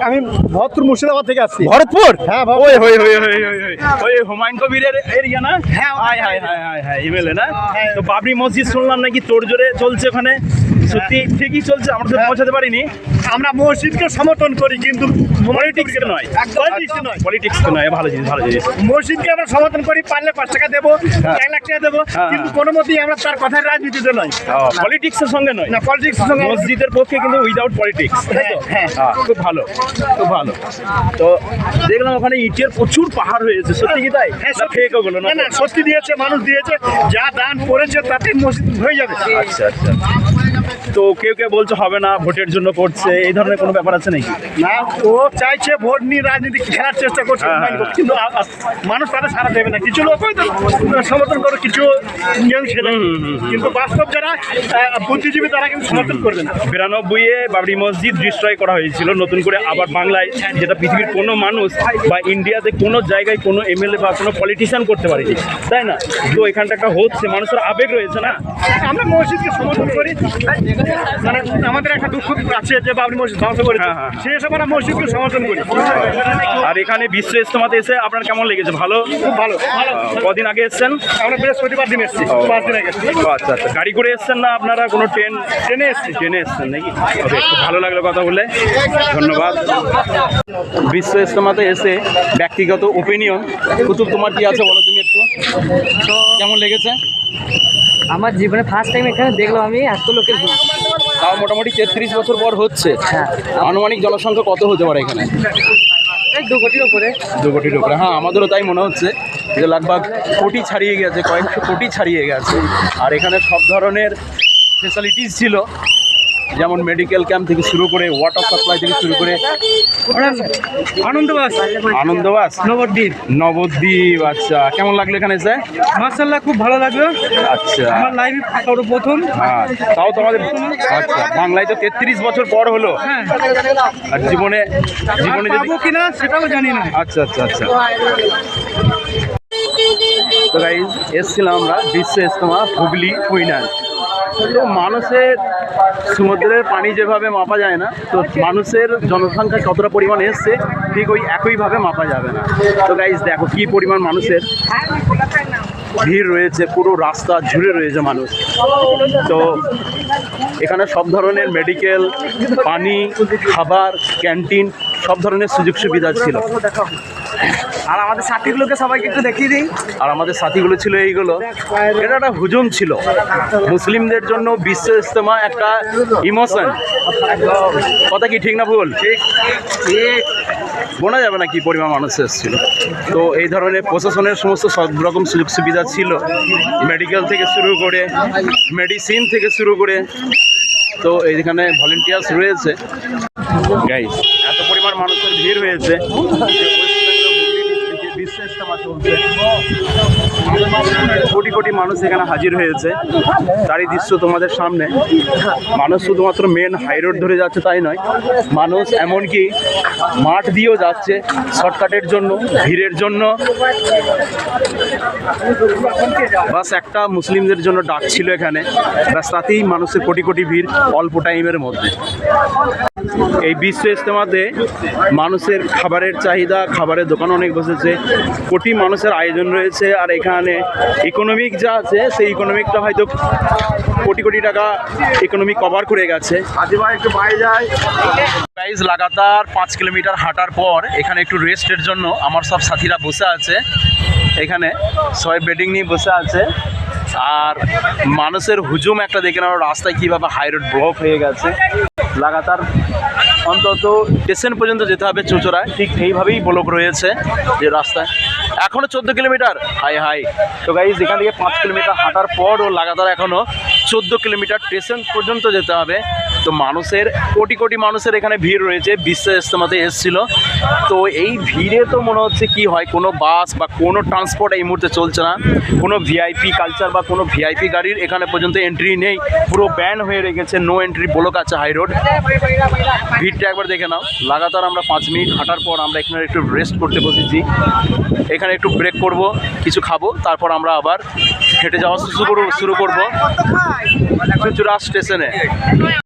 আমি ভরতপুর মুর্শিদাবাদ থেকে আসছি। ভরতপুর? হ্যাঁ, ওই ওই হুমায়ুন কবিরের এরিয়া না? হ্যাঁ, এমএলএ না? তো বাবরি মসজিদ শুনলাম নাকি তোর জোরে চলছে ওখানে, সত্যি ঠিকই চলছে? আমরা তো পৌঁছাতে পারিনি। আমরা মসজিদকে সমর্থন করি, কিন্তু পলিটিক্স নয়, পলিটিক্স নয়। ভালো জিনিস, ভালো জিনিস। মসজিদকে আমরা সমর্থন করি, পারলে 5 টাকা দেবো, 1 লাখ টাকা দেবো, কিন্তু কোনো মতেই আমরা তার কথার রাজনীতিতে নয়, পলিটিক্সের সঙ্গে নয়। না, পলিটিক্সের সঙ্গে। মসজিদের পক্ষে কিন্তু উইদাউট পলিটিক্স। হ্যাঁ, খুব ভালো, খুব ভালো। তো দেখলাম ওখানে ইটের প্রচুর পাহাড় হয়েছে, সত্যি কি তাই? হ্যাঁ, ফেক ওগুলো না? না, সত্যি দিয়েছে, মানুষ দিয়েছে, যা দান করেছে তাতে মসজিদ হয়ে যাবে। আচ্ছা। তো কেউ বলছে হবে না, ভোটের জন্য করছে, এই ধরনের কোনো ব্যাপার আছে নাকি? না, ও চাইছে ভোট নিয়ে রাজনীতি খেলার চেষ্টা করছে, কিন্তু মানুষ তাদের সারা দেবে না। কিছু লোক হয়তো সমর্থন করে, কিছু নিয়ম ছেলে, কিন্তু বাস্তব যারা বুদ্ধিজীবী তারা কিন্তু সমর্থন করবে না। 92-এ বাবরি মসজিদ ডিস্ট্রয় করা হয়েছিল, নতুন করে আবার বাংলায়, যেটা পৃথিবীর কোনো মানুষ বা ইন্ডিয়াতে কোনো জায়গায় কোনো এমএলএ বা কোনো পলিটিশিয়ান করতে পারেনি, তাই না? তো এখানটা একটা হচ্ছে, মানুষের আবেগ রয়েছে না? আমরা মসজিদকে সমর্থন করি, মানে আমাদের একটা দুঃখ আছে যে বাবরি মসজিদ ধ্বংস করেছে, সেই হিসাবে আমরা মসজিদকে সমর্থন করি। আর এখানে বিশ্ব ইজতেমাতে এসে আপনার কেমন লেগেছে? ভালো, খুব ভালো। কদিন আগে এসছেন? আমরা বৃহস্পতিবার দিন এসেছি, 5 দিন আগে। আচ্ছা, গাড়ি করে এসছেন না আপনারা? কোনো ট্রেনে এসছেন নাকি? ওকে, খুব ভালো লাগলো কথা বলে, ধন্যবাদ। বিশ্ব ইজতেমাতে এসে ব্যক্তিগত ওপিনিয়ন, কুতুব তোমার কি আছে বলো তুমি একটু, কেমন লেগেছে? আমার জীবনে ফার্স্ট টাইম এখানে দেখলাম আমি এত লোকের ভিড়। তাও মোটামুটি 33 বছর পর হচ্ছে। আনুমানিক জনসংখ্যা কত হতে পারে এখানে? 2 কোটির উপরে। 2 কোটির উপরে, হ্যাঁ, আমাদেরও তাই মনে হচ্ছে যে লাগভাগ কোটি ছাড়িয়ে গেছে, কয়েকশো কোটি ছাড়িয়ে গেছে। আর এখানে সব ধরনের ফেসিলিটিস ছিল, যেমন মেডিকেল ক্যাম্প থেকে শুরু করে, ওয়াটার সাপ্লাই থেকে শুরু করে। আনন্দবাস নবদ্বীপ। আচ্ছা, কেমন লাগলো এখানে এসে? মাশাআল্লাহ, খুব ভালো লাগলো। আচ্ছা, আমার লাইফে সর্বপ্রথম। হ্যাঁ, তাও তোমাদের, আচ্ছা, বাংলায় তো 33 বছর পর হলো। হ্যাঁ, আর জীবনে পাবো কিনা সেটাও জানি না। আচ্ছা। তো গাইজ, এসছিলাম আমরা বিশ্ব ইজতেমা হুগলি কুইনান। তো মানুষের, সমুদ্রের পানি যেভাবে মাপা যায় না, তো মানুষের জনসংখ্যা কতটা পরিমাণ এসছে ঠিক ওই একইভাবে মাপা যাবে না। তো গাইজ দেখো কি পরিমাণ মানুষের ভিড় রয়েছে, পুরো রাস্তা জুড়ে রয়েছে মানুষ। তো এখানে সব ধরনের মেডিকেল, পানি, খাবার, ক্যান্টিন, সব ধরনের সুযোগ সুবিধা ছিল। আর আমাদের সাথীগুলোকে সবাইকে একটু দেখিয়ে দিই। আর আমাদের সাথীগুলো ছিল এইগুলো। এটা একটা হুজুম ছিল মুসলিমদের জন্য। বিশ্ব ইজতেমা একটা ইমোশন, কথা কি ঠিক না ভুল? ঠিক, বোঝা যাবে না কি পরিমাণ মানুষ এসেছিল। তো এই ধরনের প্রশাসনের সমস্ত সব রকম সুযোগ সুবিধা ছিল, মেডিকেল থেকে শুরু করে, মেডিসিন থেকে শুরু করে। তো এইখানে ভলেন্টিয়ার্স রয়েছে। গাইস, এত পরিমাণ মানুষের ভিড় হয়েছে, বিশ্ব ইজতেমা চলছে, কোটি কোটি মানুষ এখানে হাজির হয়েছে। তারই দৃশ্য তোমাদের সামনে। মানুষ শুধুমাত্র মেন হাই রোড ধরে যাচ্ছে তাই নয়, মানুষ এমনকি মাঠ দিয়েও যাচ্ছে শর্টকাটের জন্য, ভিড়ের জন্য। বাস একটা মুসলিমদের জন্য ডাক ছিল এখানে, বাস তাতেই মানুষের কোটি কোটি ভিড় অল্প টাইমের মধ্যে। এই বিশ্ব ইজতেমাতে মানুষের খাবারের চাহিদা, খাবারের দোকান অনেক বসেছে, কোটি মানুষের আয়োজন রয়েছে। আর এখানে ইকোনমিক যা আছে, সেই ইকোনমিকটা হয়তো কোটি কোটি টাকা ইকোনমিক কভার করে গেছে। একটু বাইরে যায় গাইজ, লাগাতার 5 কিলোমিটার হাঁটার পর এখানে একটু রেস্টের জন্য আমার সব সাথীরা বসে আছে। এখানে সবাই বেডিং নিয়ে বসে আছে। আর মানুষের হুজুম একটা দেখে নাও, রাস্তায় কীভাবে হাই রোড ব্লক হয়ে গেছে। লাগাতার অন্তত স্টেশন পর্যন্ত যেতে হবে চুঁচুড়ায়, ঠিক এইভাবেই ব্লক রয়েছে যে রাস্তায়। এখনও 14 কিলোমিটার, হাই। তো গাইজ, এখান থেকে 5 কিলোমিটার হাঁটার পরও লাগাতার এখনও 14 কিলোমিটার স্টেশন পর্যন্ত যেতে হবে। তো মানুষের, কোটি কোটি মানুষের এখানে ভিড় রয়েছে, বিশ্ব ইজতেমাতে এসেছিল। তো এই ভিড়ে তো মনে হচ্ছে কি হয়, কোনো বাস বা কোনো ট্রান্সপোর্ট এই মুহূর্তে চলছে না, কোনো ভিআইপি কালচার বা কোনো ভিআইপি গাড়ির এখানে পর্যন্ত এন্ট্রি নেই, পুরো ব্যান হয়ে রেখেছে, নো এন্ট্রি ব্লক আছে হাই রোড। ভিড়টা একবার দেখে নাও। লাগাতার আমরা 5 মিনিট হাঁটার পর আমরা এখানে একটু রেস্ট করতে বসেছি। এখানে একটু ব্রেক করব, কিছু খাবো, তারপর আমরা আবার হেঁটে যাওয়া শুরু করব চুঁচুড়া স্টেশনে।